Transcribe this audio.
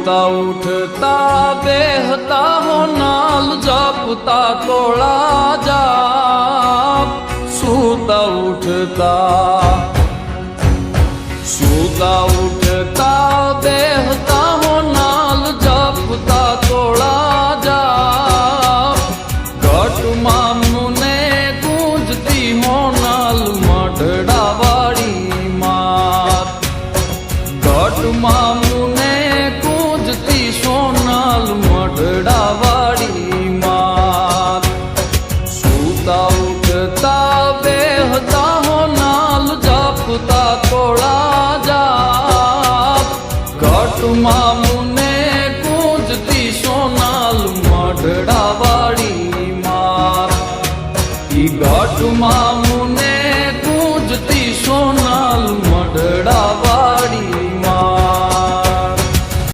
सूता उठता बेहता हो नाल जपता तोड़ा जाप सूता उठता बेहता हो नाल जपता तोड़ा जाप घट मामू ने गूंजती हो नाल मढ़ड़ा वाड़ी मात घट मामू ने गूंजती सोनाल मढ़ड़ा वाड़ी मात सूता उठता बेहता हो नाल जपता तोड़ा जाप घट मामू